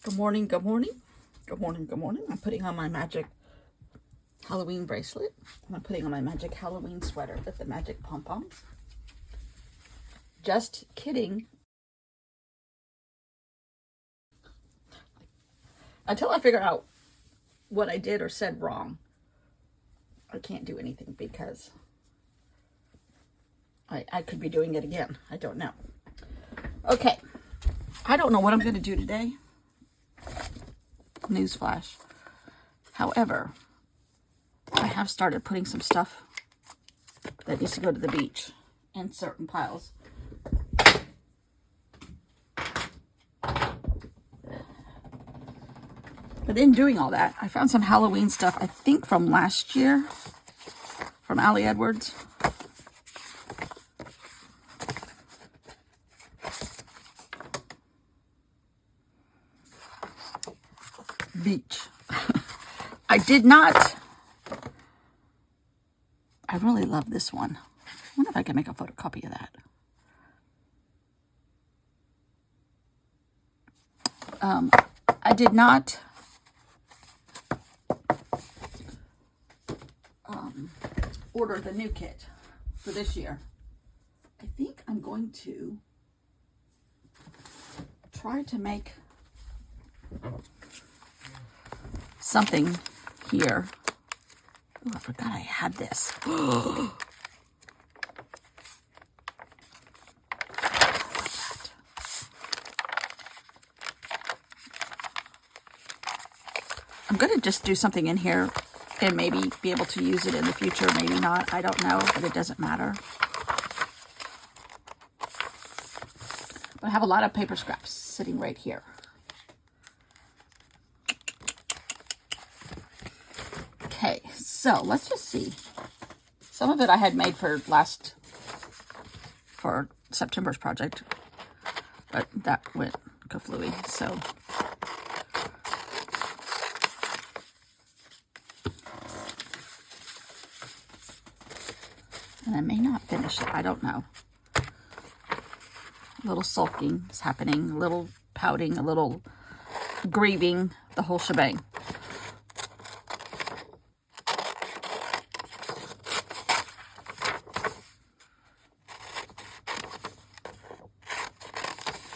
Good morning, good morning. Good morning, good morning. I'm putting on my magic Halloween bracelet. And I'm putting on my magic Halloween sweater with the magic pom-poms. Just kidding. Until I figure out what I did or said wrong, I can't do anything because I could be doing it again. I don't know. Okay. I don't know what I'm going to do today. Newsflash. However, I have started putting some stuff that needs to go to the beach in certain piles. But in doing all that, I found some Halloween stuff, I think from last year, from Allie Edwards. Beach. I did not. I really love this one. I wonder if I can make a photocopy of that. I did not order the new kit for this year. I think I'm going to try to make something here. Oh, I forgot I had this. I'm going to just do something in here and maybe be able to use it in the future. Maybe not. I don't know, but it doesn't matter. But I have a lot of paper scraps sitting right here. Okay, so let's just see. Some of it I had made for September's project, but that went kaflooey, so. And I may not finish it, I don't know. A little sulking is happening, a little pouting, a little grieving, the whole shebang.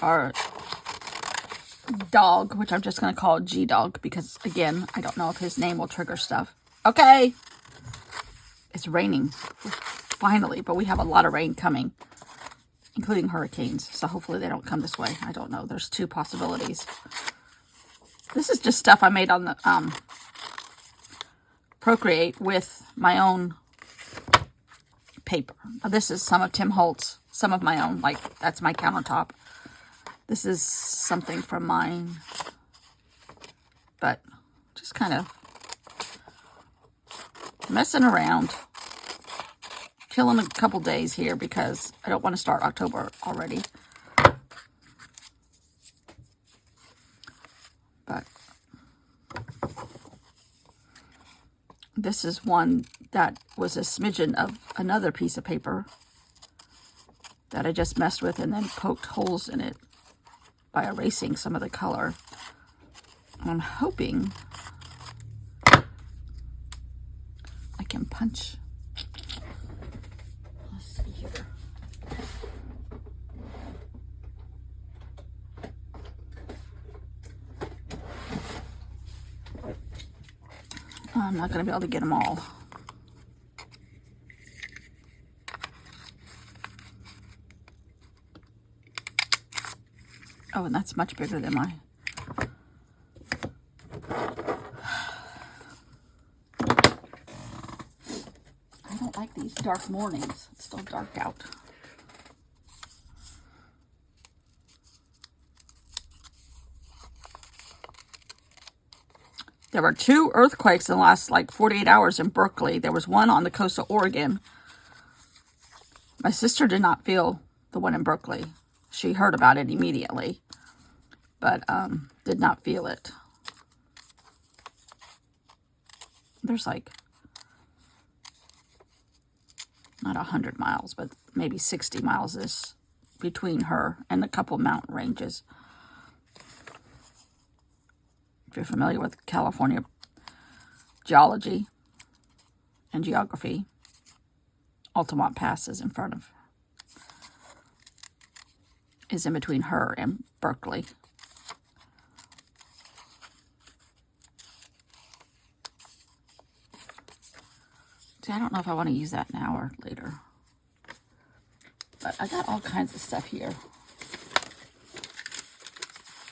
Our dog, which I'm just going to call G-Dog, because, again, I don't know if his name will trigger stuff. Okay. It's raining, finally, but we have a lot of rain coming, including hurricanes, so hopefully they don't come this way. I don't know. There's two possibilities. This is just stuff I made on the Procreate with my own paper. This is some of Tim Holtz, some of my own, like, that's my countertop. This is something from mine, but just kind of messing around, killing a couple days here because I don't want to start October already. But this is one that was a smidgen of another piece of paper that I just messed with and then poked holes in it by erasing some of the color. I'm hoping I can punch. Let's see here. I'm not going to be able to get them all. Oh, and that's much bigger than my... I don't like these dark mornings. It's still dark out. There were 2 earthquakes in the last, 48 hours in Berkeley. There was one on the coast of Oregon. My sister did not feel the one in Berkeley. She heard about it immediately, but did not feel it. There's not 100 miles, but maybe 60 miles is between her and a couple mountain ranges. If you're familiar with California geology and geography, Altamont Pass is in between her and Berkeley. See, I don't know if I want to use that now or later. But I got all kinds of stuff here.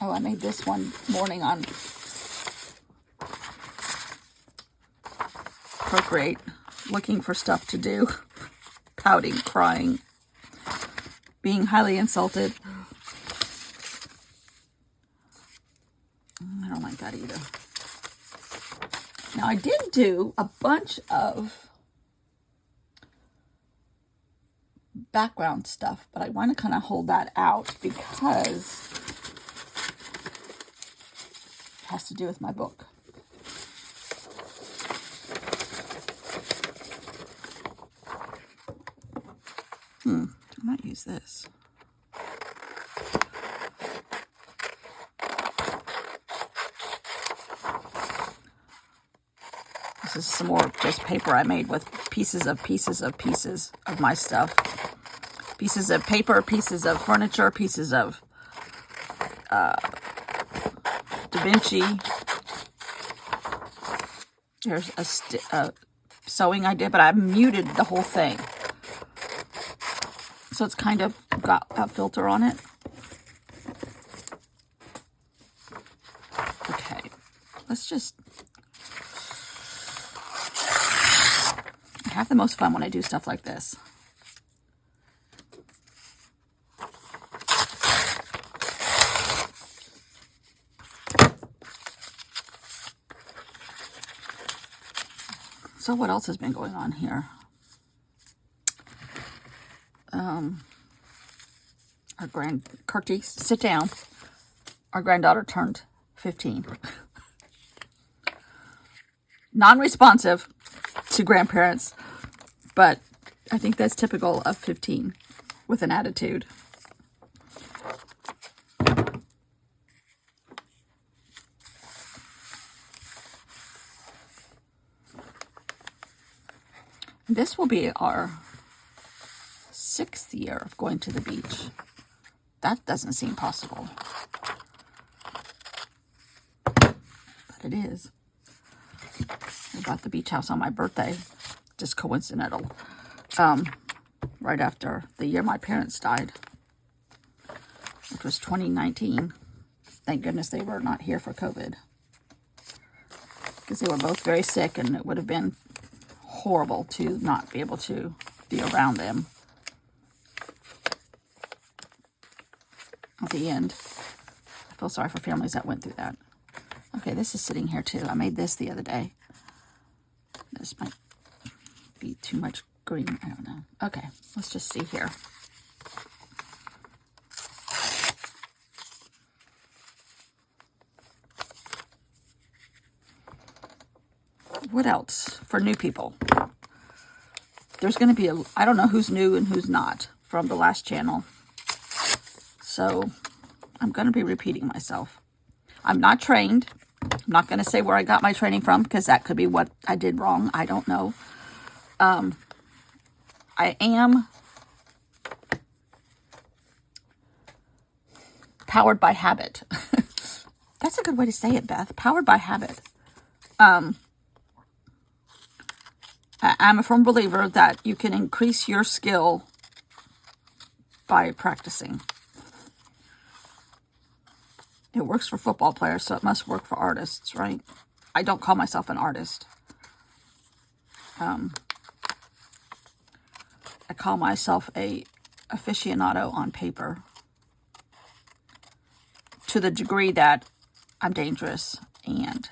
Oh, I made this one morning on Procreate, looking for stuff to do. Pouting, crying, being highly insulted. I don't like that either. Now, I did do a bunch of background stuff, but I want to kind of hold that out because it has to do with my book. I might use this. This is some more just paper I made with pieces of my stuff. Pieces of paper, pieces of furniture, pieces of Da Vinci. There's a sewing I did, but I muted the whole thing. So it's kind of got a filter on it. Okay, let's just... I have the most fun when I do stuff like this. So what else has been going on here? Curtis, sit down. Our granddaughter turned 15. Non-responsive to grandparents, but I think that's typical of 15 with an attitude. This will be our 6th year of going to the beach. That doesn't seem possible. But it is. I bought the beach house on my birthday. Just coincidental. Right after the year my parents died. Which was 2019. Thank goodness they were not here for COVID. Because they were both very sick and it would have been horrible to not be able to be around them. At the end. I feel sorry for families that went through that. Okay, this is sitting here too. I made this the other day. This might be too much green. I don't know. Okay, let's just see here. What else for new people? There's going to be I don't know who's new and who's not from the last channel. So I'm going to be repeating myself. I'm not trained. I'm not going to say where I got my training from because that could be what I did wrong. I don't know. I am powered by habit. That's a good way to say it, Beth. Powered by habit. I'm a firm believer that you can increase your skill by practicing. It works for football players, so it must work for artists, right? I don't call myself an artist. I call myself a aficionado on paper. To the degree that I'm dangerous and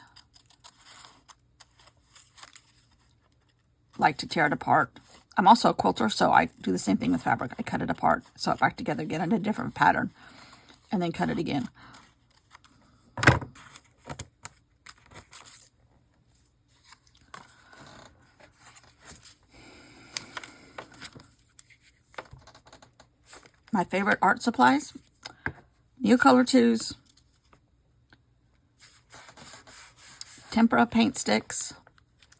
like to tear it apart. I'm also a quilter, so I do the same thing with fabric. I cut it apart, sew it back together, get in a different pattern, and then cut it again. My favorite art supplies, Neocolor 2s, tempera paint sticks,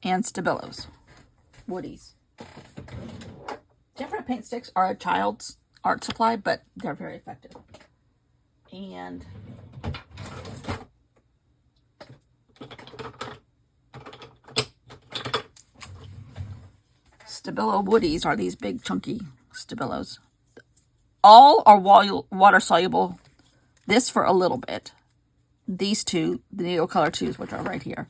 and Stabilos. Woodies. Tempera paint sticks are a child's art supply, but they're very effective. And Stabilo Woodies are these big chunky Stabilos. All are water soluble. This for a little bit. These two, the Needle Color 2s, which are right here.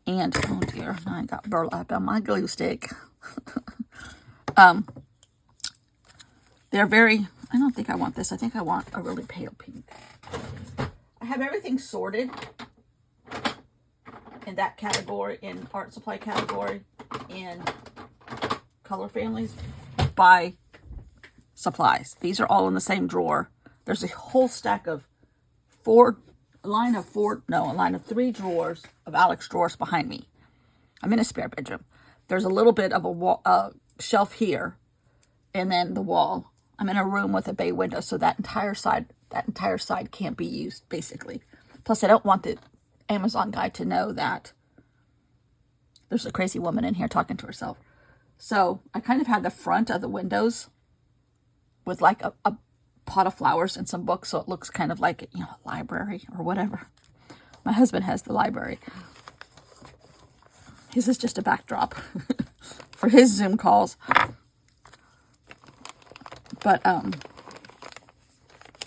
And, oh dear, I got burlap on my glue stick. They're very, I don't think I want this. I think I want a really pale pink. I have everything sorted in that category, in art supply category, in color families, by supplies. These are all in the same drawer. There's a whole stack of a line of 3 drawers of Alex drawers behind me. I'm in a spare bedroom. There's a little bit of a shelf here, and then the wall. I'm in a room with a bay window, so that entire side can't be used, basically. Plus, I don't want the Amazon guy to know that there's a crazy woman in here talking to herself. So I kind of had the front of the windows with like a pot of flowers and some books, so it looks kind of like, a library or whatever. My husband has the library. His is just a backdrop for his Zoom calls. But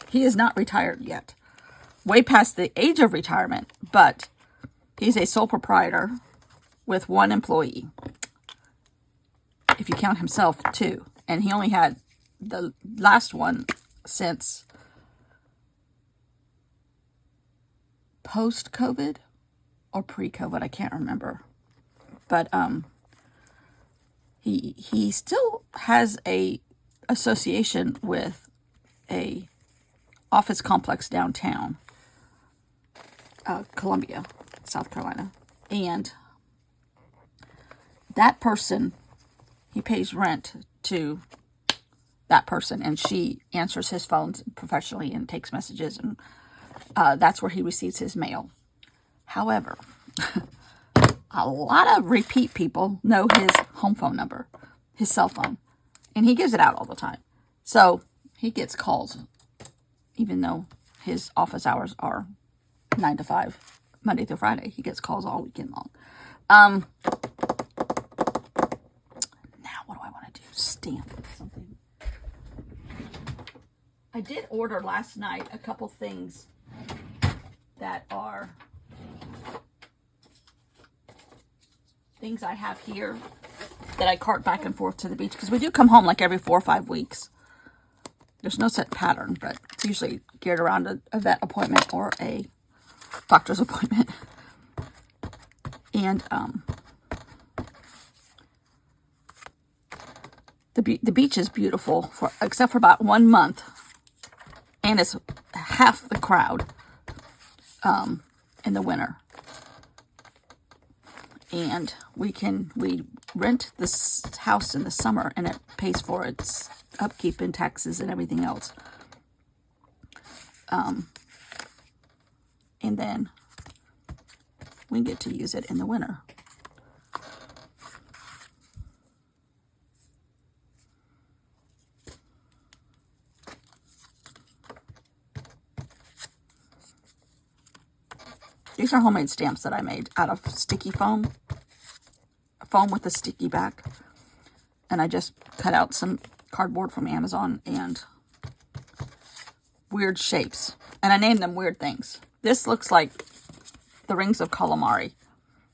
he is not retired yet. Way past the age of retirement, but he's a sole proprietor with 1 employee. If you count himself, 2. And he only had the last one since post-COVID or pre-COVID. I can't remember. But he still has a association with a office complex downtown Columbia, South Carolina. And that person, he pays rent to that person, and she answers his phone professionally and takes messages, and that's where he receives his mail. However, a lot of repeat people know his home phone number, his cell phone, and he gives it out all the time. So he gets calls, even though his office hours are 9 to 5, Monday through Friday. He gets calls all weekend long. Now, what do I want to do? Stamp something. I did order last night a couple things that are things I have here that I cart back and forth to the beach, because we do come home like every 4 or 5 weeks. There's no set pattern, but it's usually geared around a vet appointment or a doctor's appointment. And the beach is beautiful, except for about 1 month, and it's half the crowd in the winter. And we rent this house in the summer, and it pays for its upkeep and taxes and everything else. And then we get to use it in the winter. These are homemade stamps that I made out of sticky foam with a sticky back. And I just cut out some cardboard from Amazon and weird shapes. And I named them weird things. This looks like the rings of calamari.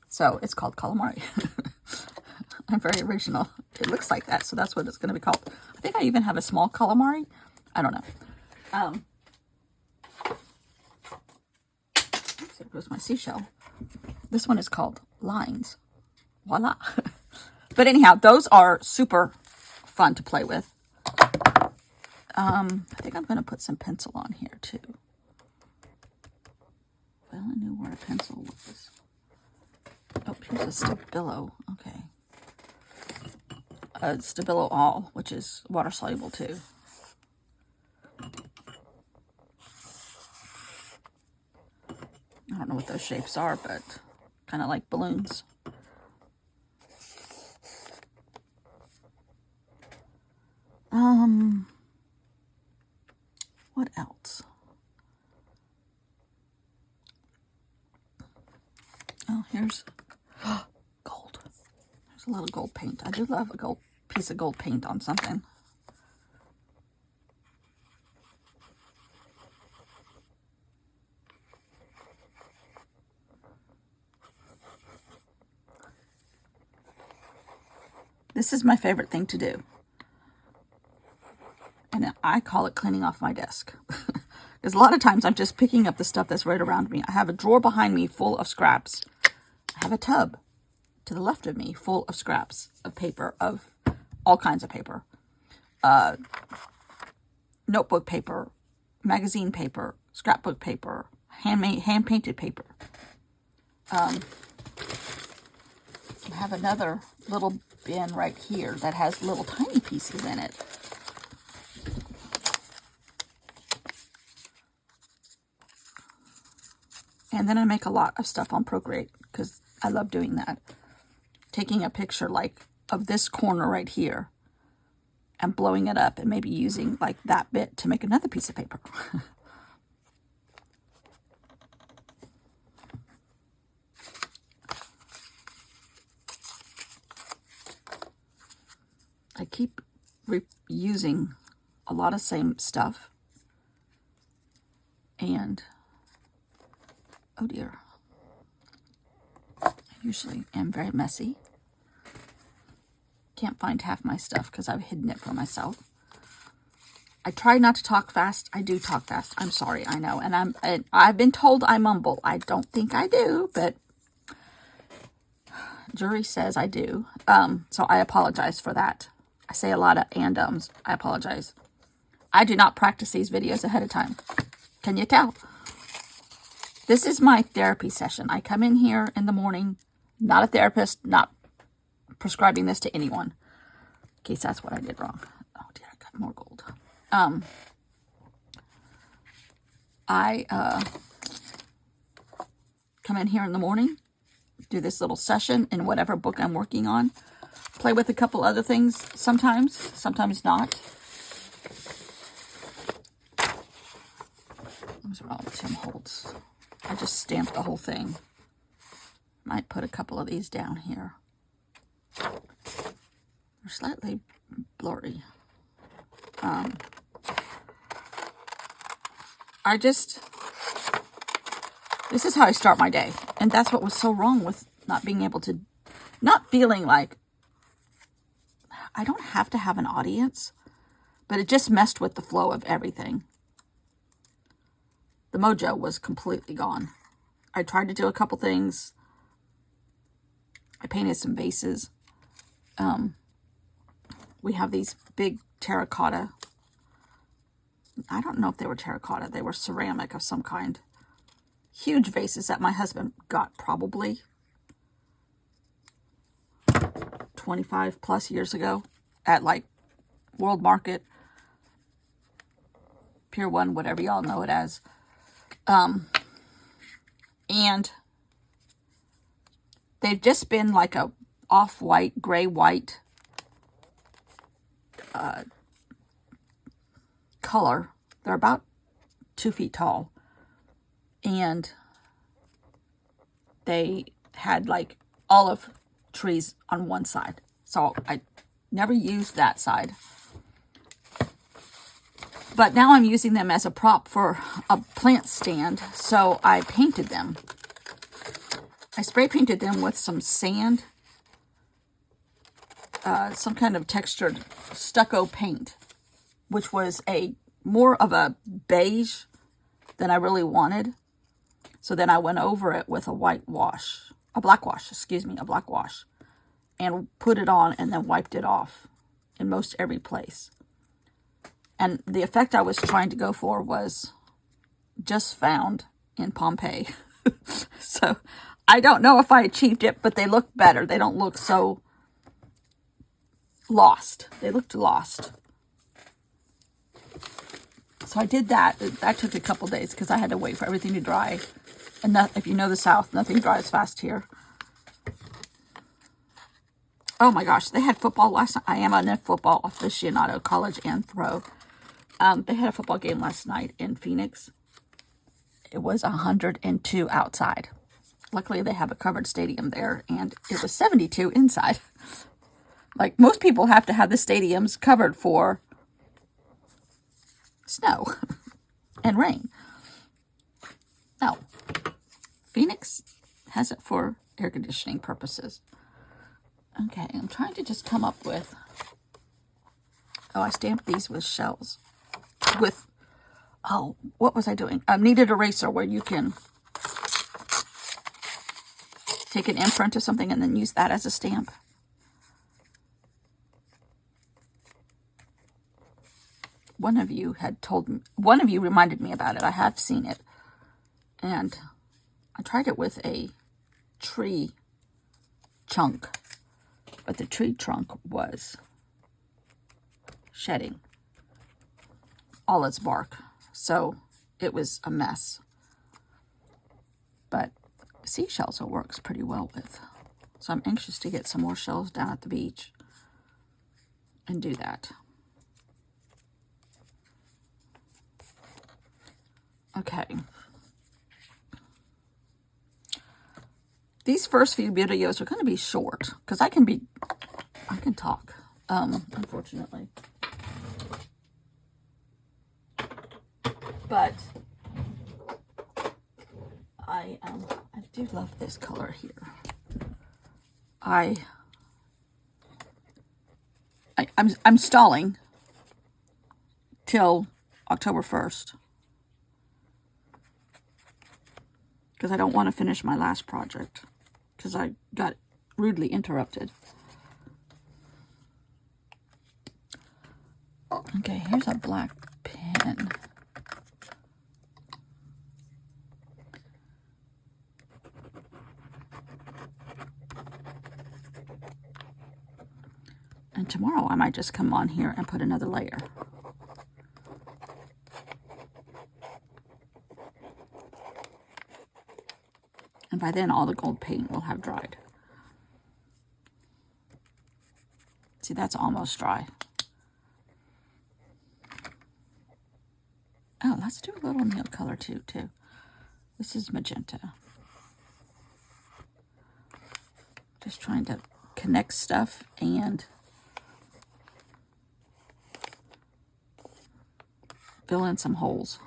So it's called calamari. I'm very original. It looks like that, so that's what it's going to be called. I think I even have a small calamari. I don't know. There goes my seashell. This one is called Lines. Voila. But anyhow, those are super fun to play with. I think I'm going to put some pencil on here too. If I only knew where a pencil was. Oh, here's a Stabilo. Okay. Stabilo All, which is water soluble too. I don't know what those shapes are, but kind of like balloons. What else? Oh, here's gold. There's a little gold paint. I do love a gold piece of gold paint on something. This is my favorite thing to do. And I call it cleaning off my desk. Because a lot of times I'm just picking up the stuff that's right around me. I have a drawer behind me full of scraps. I have a tub to the left of me full of scraps of paper, of all kinds of paper. Notebook paper, magazine paper, scrapbook paper, hand-painted paper. I have another little bin right here that has little tiny pieces in it. And then I make a lot of stuff on Procreate because I love doing that. Taking a picture like of this corner right here and blowing it up and maybe using like that bit to make another piece of paper. I keep reusing a lot of same stuff. And, oh dear, I usually am very messy. Can't find half my stuff because I've hidden it for myself. I try not to talk fast. I do talk fast. I'm sorry, I know. And I've been told I mumble. I don't think I do, but jury says I do. So I apologize for that. I say a lot of and-ums. I apologize. I do not practice these videos ahead of time. Can you tell? This is my therapy session. I come in here in the morning, not a therapist, not prescribing this to anyone. In case that's what I did wrong. Oh dear, I got more gold. I come in here in the morning, do this little session in whatever book I'm working on. Play with a couple other things sometimes not. What's wrong with Tim Holtz? I just stamped the whole thing. Might put a couple of these down here. They're slightly blurry. This is how I start my day. And that's what was so wrong with not being able to, not feeling like I don't have to have an audience, but it just messed with the flow of everything. The mojo was completely gone. I tried to do a couple things. I painted some vases. We have these big terracotta. I don't know if they were terracotta. They were ceramic of some kind. Huge vases that my husband got probably 25 plus years ago at like World Market, Pier 1, whatever y'all know it as. And they've just been like a off-white, gray-white color. They're about 2 feet tall. And they had like olive trees on one side. So I never used that side. But now I'm using them as a prop for a plant stand. So I painted them. I spray painted them with some sand. Some kind of textured stucco paint. Which was more of a beige than I really wanted. So then I went over it with a black wash, and put it on and then wiped it off in most every place. And the effect I was trying to go for was just found in Pompeii. So I don't know if I achieved it, but they look better. They don't look so lost. They looked lost. So I did that. That took a couple days because I had to wait for everything to dry. And if you know the South, nothing dries fast here. Oh my gosh, they had football last night. I am a football aficionado, college and pro. They had a football game last night in Phoenix. It was 102 outside. Luckily, they have a covered stadium there, and it was 72 inside. Like, most people have to have the stadiums covered for snow and rain. No. Phoenix has it for air conditioning purposes. Okay, I'm trying to just come up with... Oh, I stamped these with shells. With... Oh, what was I doing? I needed eraser where you can take an imprint of something and then use that as a stamp. One of you had told me, one of you reminded me about it. I have seen it. And I tried it with a tree chunk. But the tree trunk was shedding all its bark. So it was a mess. But seashells it works pretty well with. So I'm anxious to get some more shells down at the beach and do that. Okay. These first few videos are going to be short because I can talk, unfortunately. But I do love this color here. I'm stalling till October 1st because I don't want to finish my last project because I got rudely interrupted. Okay, here's a black pen. And tomorrow I might just come on here and put another layer. And by then all the gold paint will have dried. See, that's almost dry. Oh, let's do a little nail color too. This is magenta. Just trying to connect stuff and fill in some holes.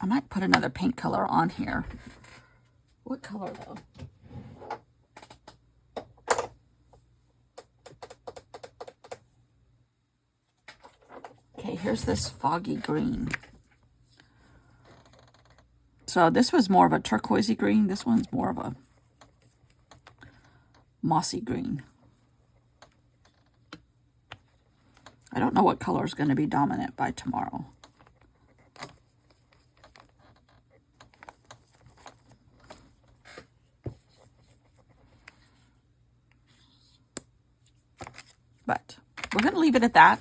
I might put another paint color on here. What color though? Okay, here's this foggy green. So this was more of a turquoisey green. This one's more of a mossy green. I don't know what color is going to be dominant by tomorrow. But we're going to leave it at that.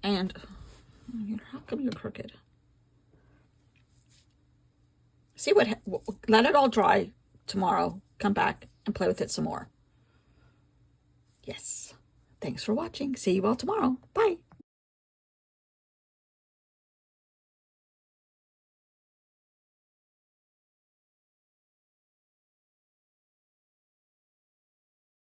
And how come you're crooked? See let it all dry tomorrow. Come back and play with it some more. Yes. Thanks for watching. See you all tomorrow. Bye.